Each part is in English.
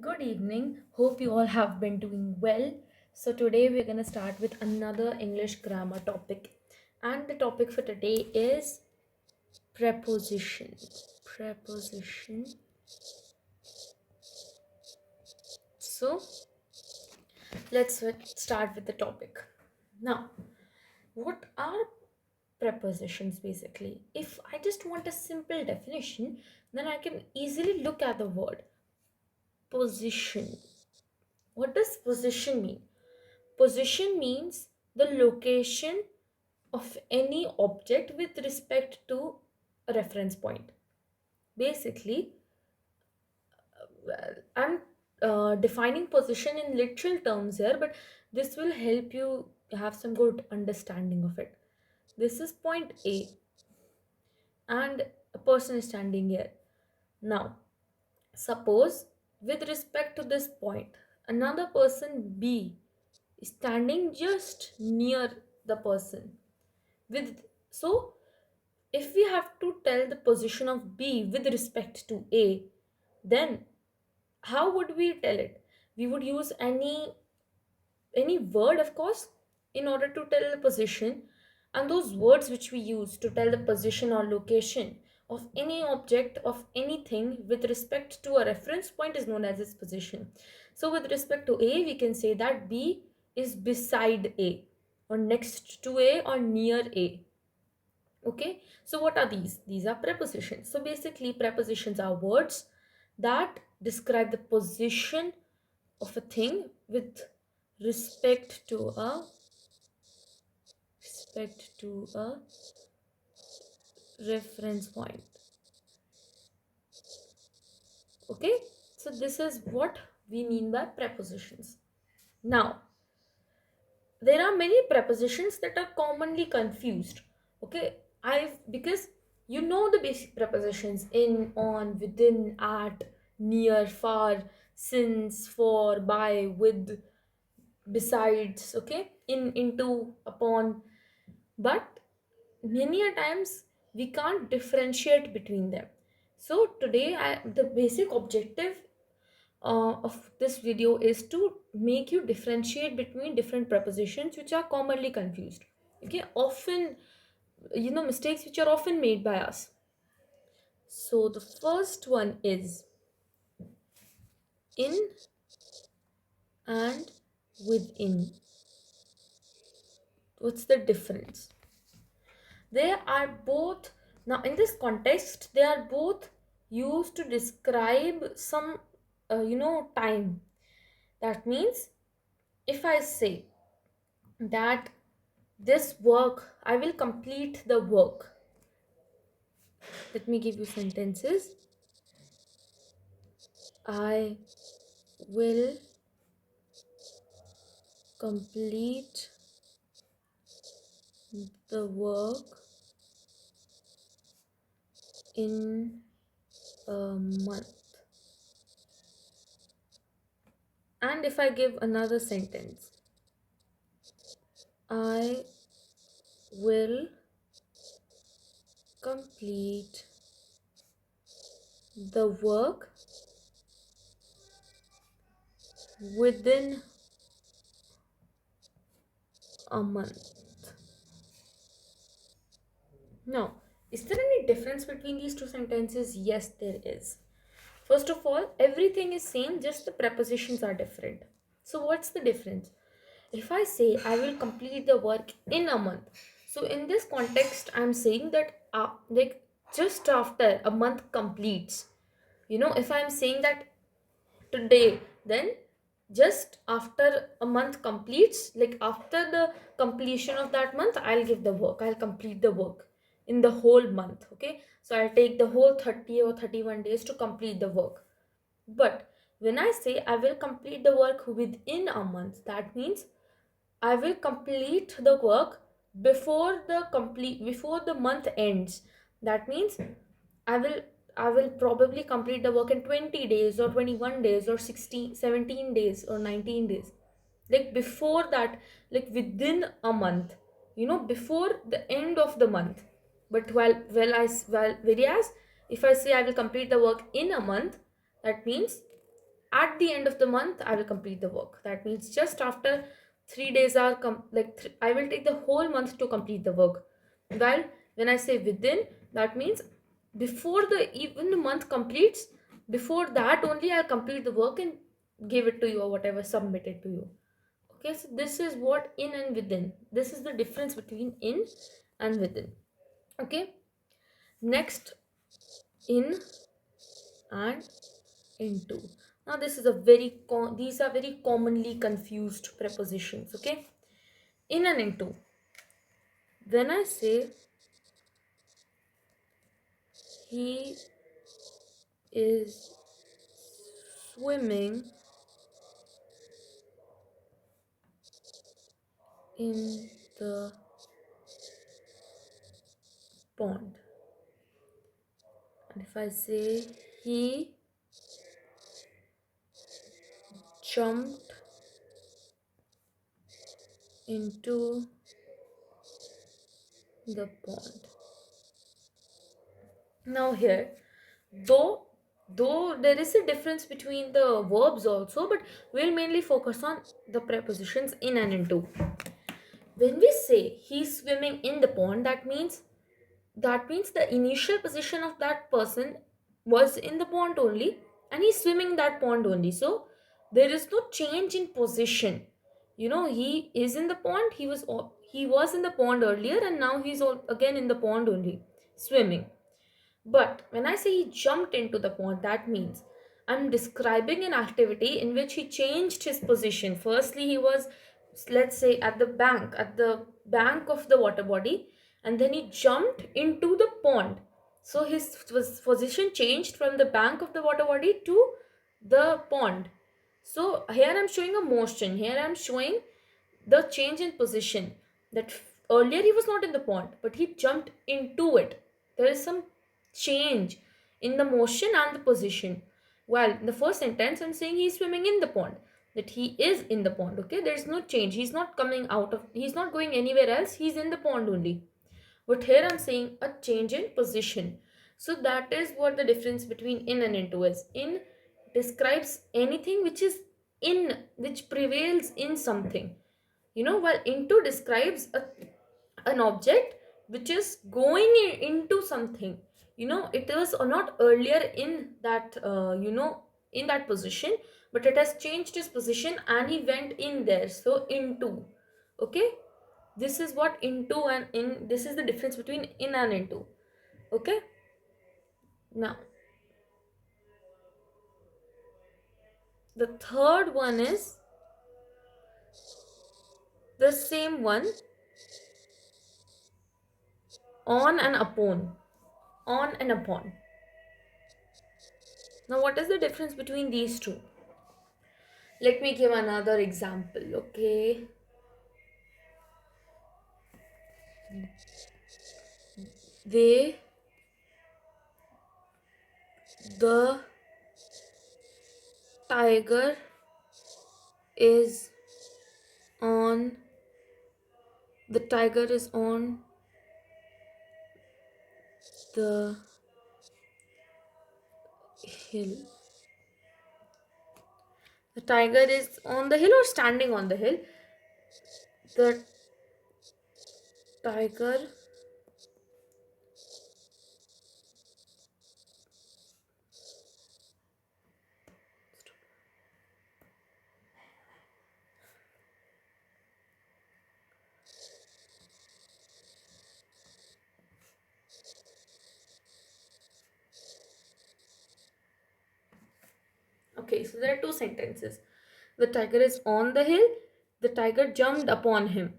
Good evening. Hope you all have been doing well. So, today we're going to start with another English grammar topic. And the topic for today is preposition. Preposition. So, start with the topic. Now, what are prepositions basically? If I just want a simple definition, then I can easily look at the word position. What does position mean? Position means the location of any object with respect to a reference point. Basically, I'm defining position in literal terms here, but this will help you have some good understanding of it. This is point A, and a person is standing here. Now, suppose with respect to this point, another person B is standing just near the person with so if we have to tell the position of B with respect to A, then how would we tell it? We would use any word, of course, in order to tell the position, and those words which we use to tell the position or location of any object of anything with respect to a reference point is known as its position. So with respect to A, we can say that B is beside A, or next to A, or near A. Okay, so what are these? These are prepositions. So basically, prepositions are words that describe the position of a thing with respect to a respect to a reference point. Okay, so this is what we mean by prepositions. Now, there are many prepositions that are commonly confused. Okay, I've because you know the basic prepositions in, on, within, at, near, far, since, for, by, with, besides, okay, in, into, upon, but many a times we can't differentiate between them. So today the basic objective of this video is to make you differentiate between different prepositions which are commonly confused. Okay, often, mistakes which are often made by us. So the first one is in and within. What's the difference? They are both, now in this context, they are both used to describe some, time. That means if I say that this work, I will complete the work. Let me give you sentences. I will complete the work in a month. And if I give another sentence, I will complete the work within a month. Now, is there any difference between these two sentences? Yes, there is. First of all, everything is same, just the prepositions are different. So what's the difference? If I say I will complete the work in a month, so in this context, I'm saying that like just after a month completes. If I'm saying that today, then just after a month completes, like after the completion of that month, I'll complete the work in the whole month. Okay, so I'll take the whole 30 or 31 days to complete the work. But when I say I will complete the work within a month, that means I will complete the work before the month ends. That means I will I will probably complete the work in 20 days or 21 days or 16, 17 days or 19 days. Like before that, like within a month, before the end of the month. But whereas if I say I will complete the work in a month, that means at the end of the month I will complete the work. That means just after 3 days are I will take the whole month to complete the work. While when I say within, that means before the even the month completes, before that only I'll complete the work and give it to you or whatever, submit it to you. Okay, so this is what in and within. This is the difference between in and within. Okay, next, in and into. Now this is a these are very commonly confused prepositions. Okay, in and into. When I say he is swimming in the pond, and if I say he jumped into the pond. Now here, though though there is a difference between the verbs also, but we'll mainly focus on the prepositions in and into. When we say he's swimming in the pond, that means the initial position of that person was in the pond only, and he's swimming in that pond only. So there is no change in position. He is in the pond. He was in the pond earlier, and now he's again in the pond only, swimming. But when I say he jumped into the pond, that means I'm describing an activity in which he changed his position. Firstly, he was, let's say, at the bank of the water body, and then he jumped into the pond. So his position changed from the bank of the water body to the pond. So here I'm showing a motion. Here I'm showing the change in position, that earlier he was not in the pond but he jumped into it. There is some change in the motion and the position. While in the first sentence I'm saying he's swimming in the pond, that he is in the pond. Okay, there is no change. He's not going anywhere else. He's in the pond only. But here I'm saying a change in position. So that is what the difference between in and into is. In describes anything which is which prevails in something. While into describes an object which is going into something. It was not earlier in that position, but it has changed his position and he went in there. So into. Okay, this is what into and in, this is the difference between in and into. Okay, now the third one is the same one, on and upon. On and upon. Now what is the difference between these two? Let me give another example. Okay, they the tiger is on the tiger is on the hill. The tiger is on the hill or standing on the hill? The tiger Okay, so there are two sentences. The tiger is on the hill, the tiger jumped upon him.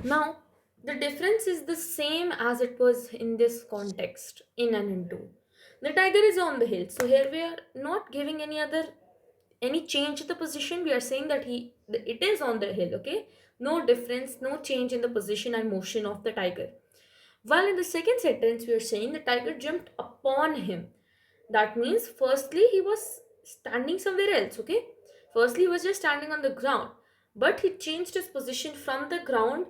Now, the difference is the same as it was in this context, in and into. The tiger is on the hill. So here we are not giving any change in the position. We are saying that it is on the hill. Okay, no difference, no change in the position and motion of the tiger. While in the second sentence we are saying the tiger jumped upon him. That means firstly he was standing somewhere else. Okay, firstly he was just standing on the ground, but he changed his position from the ground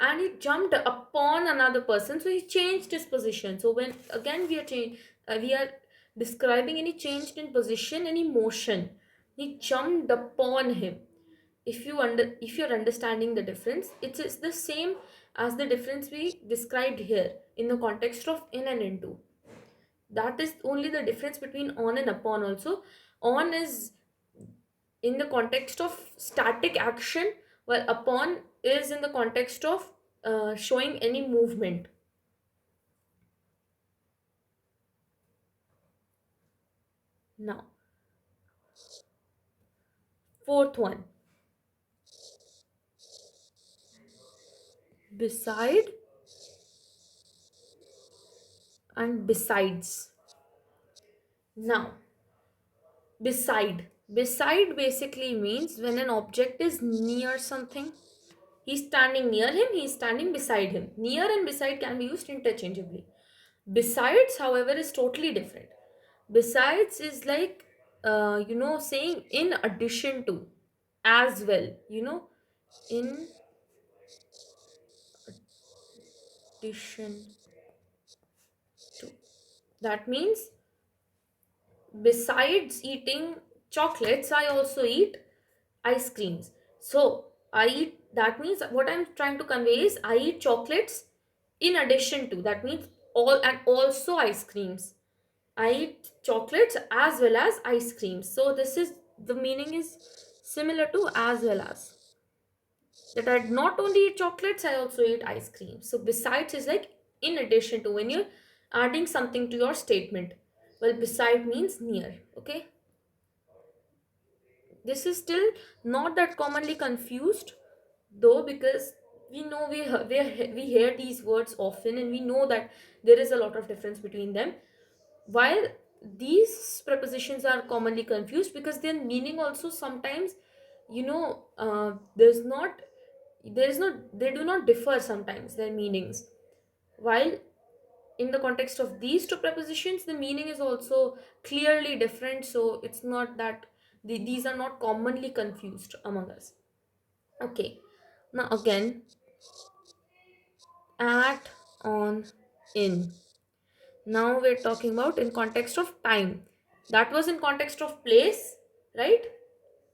and he jumped upon another person, so he changed his position. So when again we are describing any change in position, any motion. He jumped upon him. If you're understanding the difference, it's the same as the difference we described here in the context of in and into. That is only the difference between on and upon also. On is in the context of static action, while upon is in the context of showing any movement. Now, fourth one, beside and besides. Now, beside basically means when an object is near something. He's standing near him, he's standing beside him. Near and beside can be used interchangeably. Besides, however, is totally different. Besides is like, saying in addition to, as well, in addition to. That means, besides eating chocolates, I also eat ice creams. So, I eat, that means what I'm trying to convey is I eat chocolates in addition to. That means all and also ice creams. I eat chocolates as well as ice creams. So this is the meaning is similar to as well as. That I not only eat chocolates, I also eat ice cream. So besides is like in addition to, when you're adding something to your statement. Well, beside means near. Okay. This is still not that commonly confused though, because we know we hear these words often, and we know that there is a lot of difference between them. While these prepositions are commonly confused because their meaning also sometimes, there is not they do not differ sometimes, their meanings. While in the context of these two prepositions, the meaning is also clearly different, so it's not that these are not commonly confused among us. Okay, now again, at, on, in. Now we're talking about in context of time. That was in context of place, right?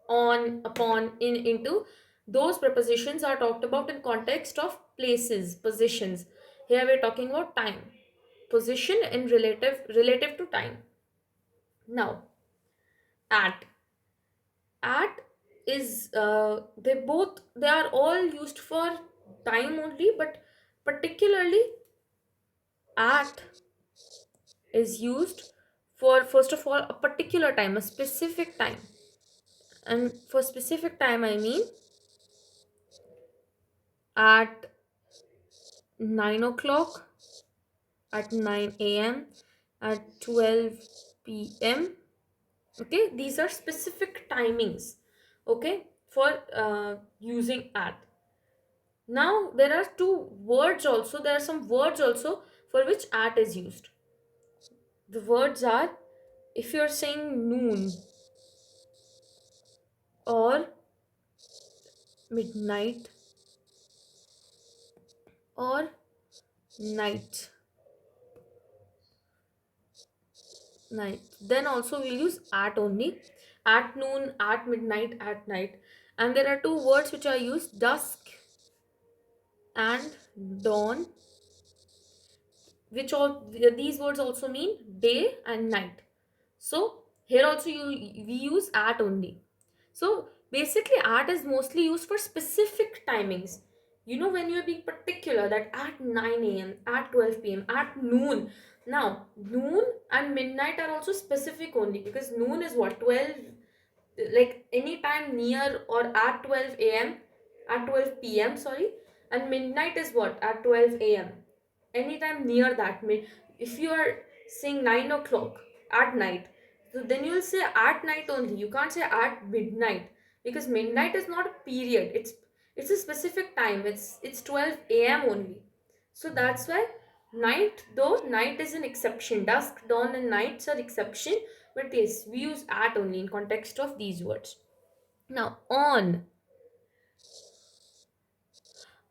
On, upon, in, into. Those prepositions are talked about in context of places, positions. Here we're talking about time. Position in relative to time. Now, at. At is they are all used for time only, but particularly at is used for, first of all, a particular time, a specific time. And for specific time, I mean at 9 o'clock, at 9 a.m., at 12 p.m. Okay, these are specific timings, okay, for using at. Now, there are there are some words also for which at is used. The words are, if you're saying noon or midnight or night, then also we'll use at only. At noon, at midnight, at night. And there are two words which are used, dusk and dawn, which all these words also mean day and night. So here also we use at only. So basically at is mostly used for specific timings. When you're being particular that at 9 a.m., at 12 p.m., at noon. Now, noon and midnight are also specific only, because noon is what? 12, like any time near or at 12 a.m., at 12 p.m., sorry. And midnight is what? At 12 a.m., anytime near that. If you are saying 9 o'clock at night, so then you will say at night only. You can't say at midnight, because midnight is not a period. It's a specific time. It's 12 a.m. only. So that's why night, though night is an exception. Dusk, dawn, and nights are exception. But yes, we use at only in context of these words. Now, on.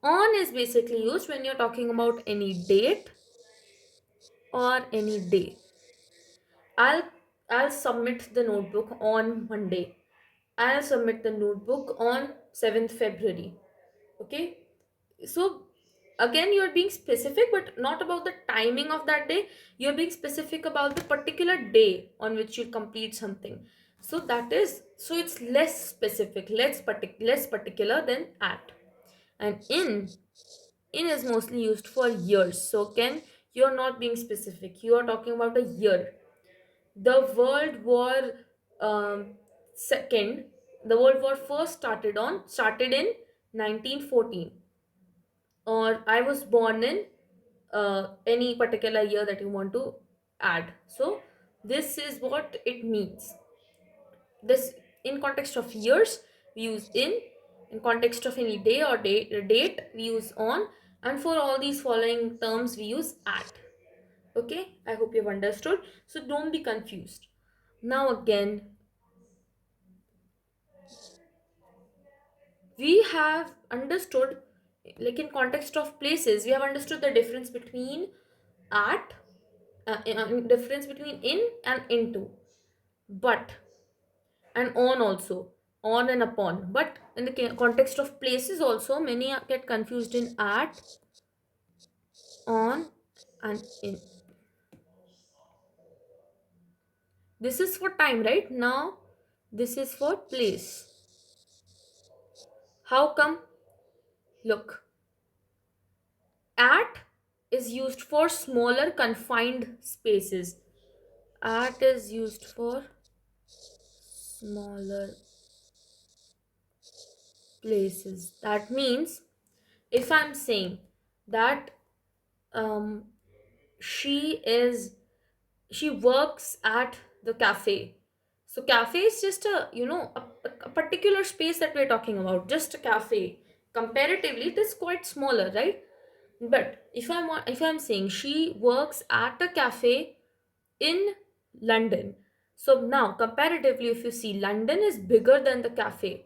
On is basically used when you're talking about any date or any day. I'll I'll submit the notebook on Monday. I'll submit the notebook on 7th February. Okay, so again you're being specific, but not about the timing of that day. You're being specific about the particular day on which you complete something. So that is, so it's less specific, less particular than at. And in is mostly used for years. So again, you're not being specific, you are talking about a year. The world war second the World War first started in 1914, or I was born in any particular year that you want to add. So this is what it means. This, in context of years we use in context of any day or date we use on, and for all these following terms we use at. Okay, I hope you've understood. So don't be confused. Now again, we have understood, like in context of places we have understood the difference between at, difference between in and into, but, and on also, on and upon. But in the context of places also, many get confused in at, on, and in. This is for time, right? Now this is for place. How come? Look, at is used for smaller confined spaces. At is used for smaller places. That means if I'm saying that um, she is she works at the cafe. So cafe is just a, a particular space that we're talking about, just a cafe. Comparatively it is quite smaller, right? But if I'm saying she works at a cafe in London, so now comparatively if you see, London is bigger than the cafe.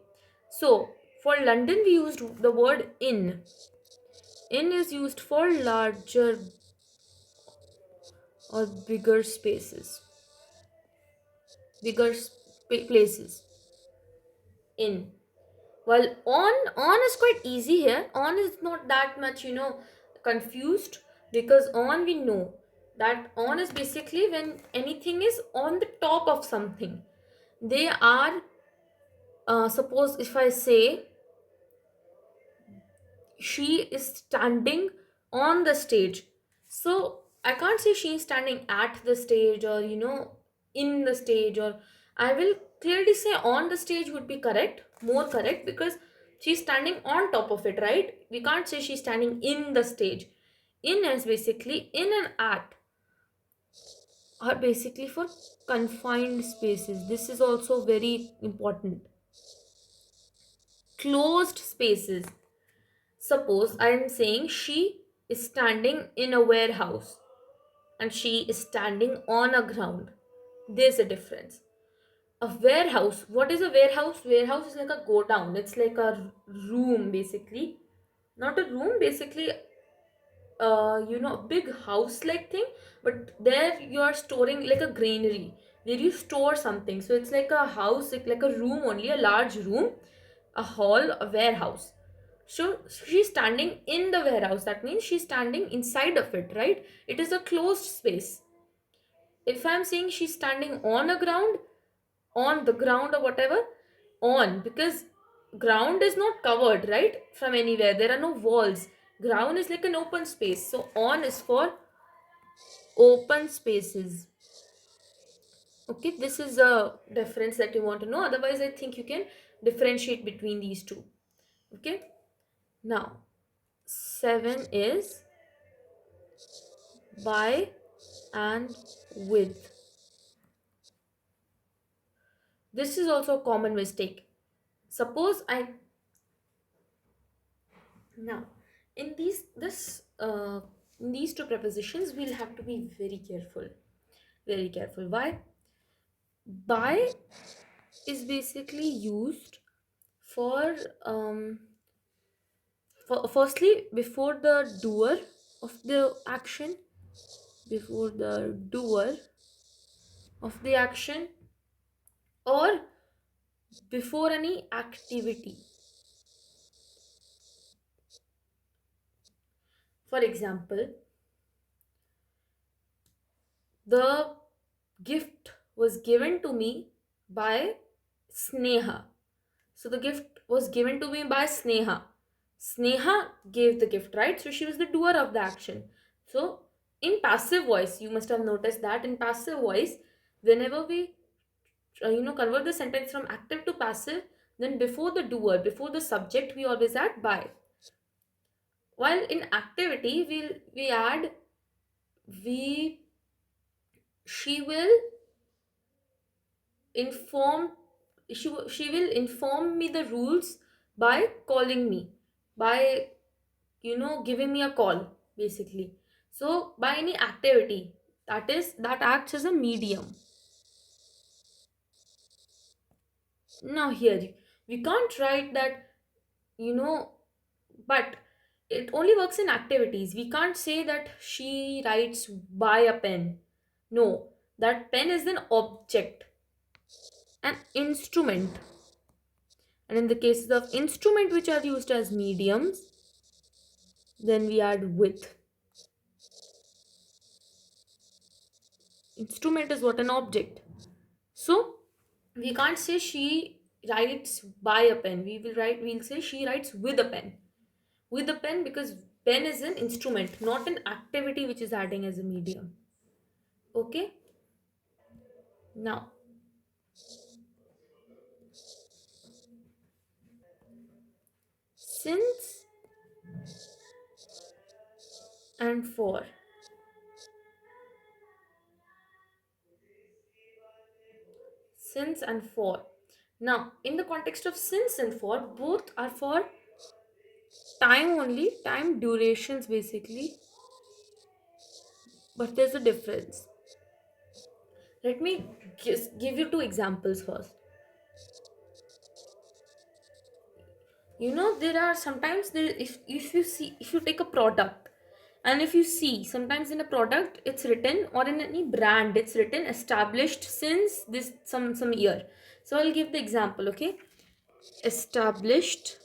So for London we used the word in. In is used for larger or bigger spaces, bigger places. In. While on is quite easy here. On is not that much, confused, because on we know that on is basically when anything is on the top of something. They are, suppose if I say she is standing on the stage. So I can't say she's standing at the stage, or in the stage, or I will clearly say on the stage would be correct, more correct, because she's standing on top of it, right? We can't say she's standing in the stage. In is basically, in and at are basically for confined spaces. This is also very important. Closed spaces. Suppose I am saying she is standing in a warehouse and she is standing on a ground. There's a difference. A warehouse, what is a warehouse? Warehouse is like a go down, it's like a room basically. Not a room, basically, a big house like thing, but there you are storing like a granary where you store something. So it's like a house, like a room, only a large room, a hall, a warehouse. So she's standing in the warehouse. That means she's standing inside of it, right? It is a closed space. If I'm saying she's standing on a ground, on the ground or whatever, on, because ground is not covered, right, from anywhere. There are no walls. Ground is like an open space. So on is for open spaces. Okay, this is a difference that you want to know. Otherwise, I think you can differentiate between these two. Okay, now 7 is by and with. This is also a common mistake. Suppose I now in these two prepositions we'll have to be very careful. Very careful. Why? By is basically used for firstly before the doer of the action, before the doer of the action or before any activity. For example, the gift was given to me by Sneha. So the gift was given to me by Sneha. Sneha gave the gift, right? So she was the doer of the action. So in passive voice, you must have noticed that in passive voice, whenever we convert the sentence from active to passive, then before the doer, before the subject, we always add by. While in activity, we add we she will inform she will inform me the rules by calling me, by giving me a call, basically. So by any activity, that acts as a medium. Now here we can't write that, you know but it only works in activities. We can't say that she writes by a pen. No, that pen is an object, an instrument. And in the cases of instrument which are used as mediums, then we add with. Instrument is what? An object. So we can't say she writes by a pen. We'll say she writes with a pen. With a pen, because pen is an instrument, not an activity which is adding as a medium. Okay? Now, since and for. Since and for. Now, in the context of since and for, both are for time only, time durations basically, but there's a difference. Let me just give you two examples first. There are sometimes there if you take a product, and if you see sometimes in a product it's written, or in any brand it's written established since this some year. So I'll give the example, okay? Established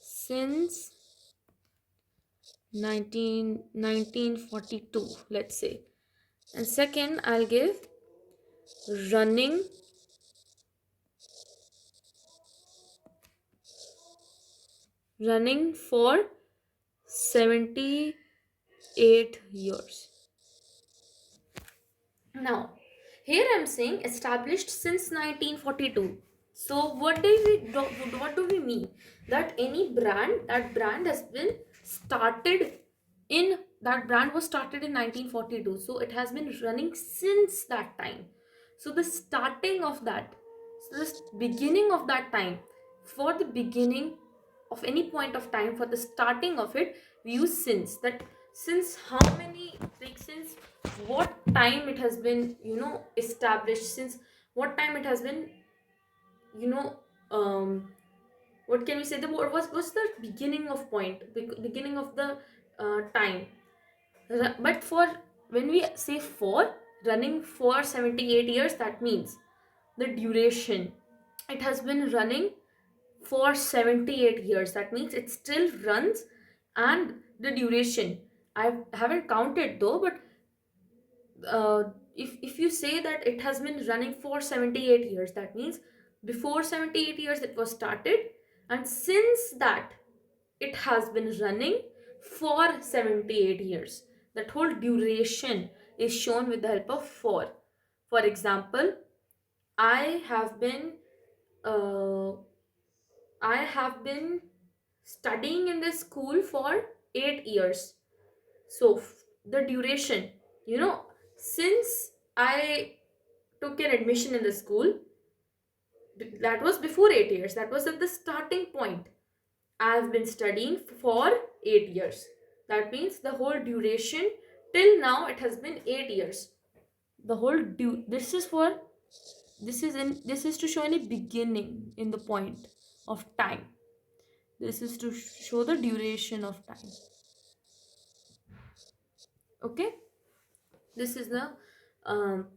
since 1942, let's say. And second, I'll give running for 78 years. Now, here I'm saying established since 1942. So what do we mean? That any brand, that brand has been started in that brand was started in 1942. So it has been running since that time. So the starting of that, so the beginning of that time, for the beginning of any point of time, for the starting of it, we use since. That since how many, like since what time it has been established, since what time it has been, you know um what can we say, the what's the beginning of point, beginning of the time. But for when we say for running for 78 years, that means the duration. It has been running for 78 years, that means it still runs. And the duration, I haven't counted though, but if you say that it has been running for 78 years, that means before 78 years it was started, and since that it has been running for 78 years. That whole duration is shown with the help of for. For example, I have been uh, I have been studying in this school for 8 years. So the duration, you know, since I took an admission in the school, that was before 8 years. That was at the starting point. I've been studying for 8 years. That means the whole duration till now it has been 8 years. The whole this is to show any beginning in the point of time. This is to show the duration of time. Okay, this is the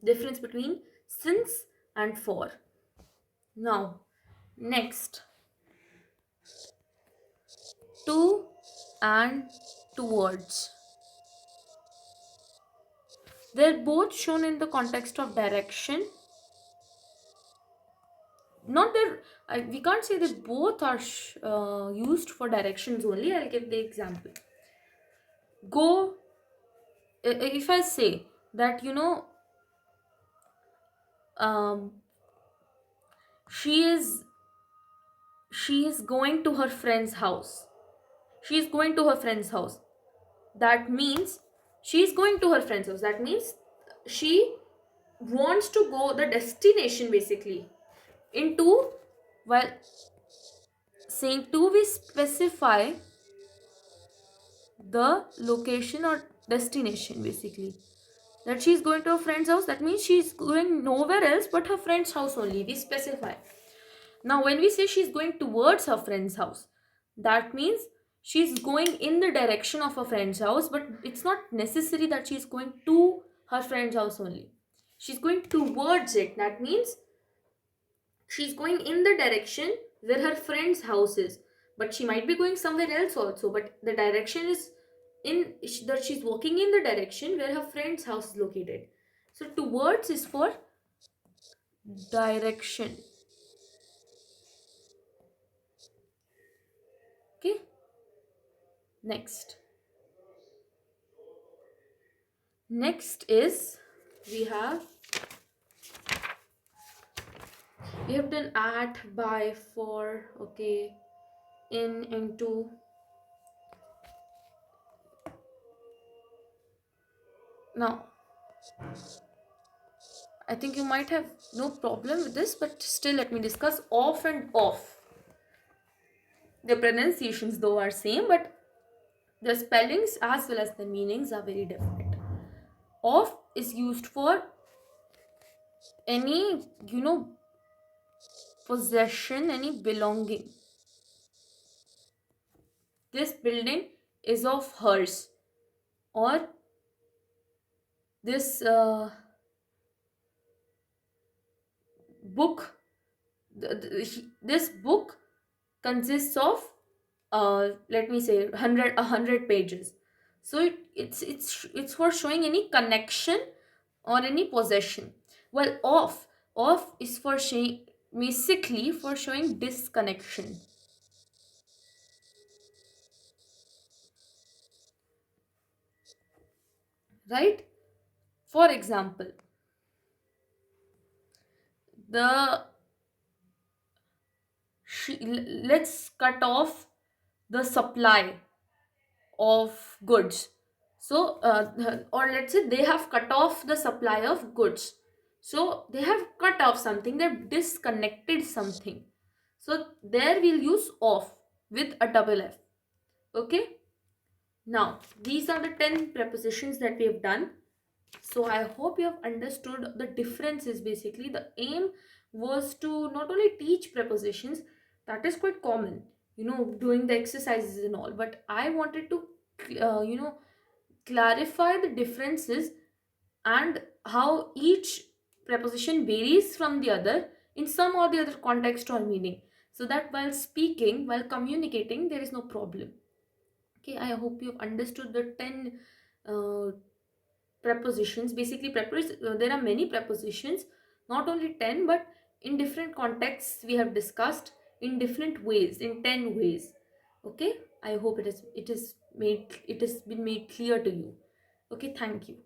difference between since and for. Now, next, to and towards. They're both shown in the context of direction. Not that we can't say that both are used for directions only. I'll give the example. Go. If I say that, um, she is she is going to her friend's house. She is going to her friend's house. That means she is going to her friend's house. That means she wants to go the destination basically. Into, while saying to, we specify the location or destination basically. That she is going to a friend's house, that means she is going nowhere else but her friend's house only, we specify. Now when we say she is going towards her friend's house, that means she is going in the direction of her friend's house, but it's not necessary that she is going to her friend's house only. She's going towards it, that means she's going in the direction where her friend's house is, but she might be going somewhere else also, but the direction is in that she's walking in the direction where her friend's house is located. So towards is for direction. Okay, next is we have done at, by, for, okay, in, into. Now I think you might have no problem with this, but still let me discuss off and off. The pronunciations though are same, but the spellings as well as the meanings are very different. Off is used for any, possession, any belonging. This building is of hers, or this book, this book consists of let me say 100 pages. So it's for showing any connection or any possession. Well, off is for showing, basically for showing disconnection, right? For example, the let's cut off the supply of goods. So or let's say they have cut off the supply of goods. So they have cut off something, they've disconnected something. So there we'll use off with a double F. Okay, now these are the 10 prepositions that we have done. So I hope you have understood the differences. Basically the aim was to not only teach prepositions, that is quite common, doing the exercises and all, but I wanted to clarify the differences and how each preposition varies from the other in some or the other context or meaning, so that while speaking, while communicating, there is no problem. Okay, I hope you've understood the 10 uh, prepositions. Basically there are many prepositions, not only 10, but in different contexts we have discussed in different ways, in 10 ways. Okay, I hope it has been made clear to you. Okay, thank you.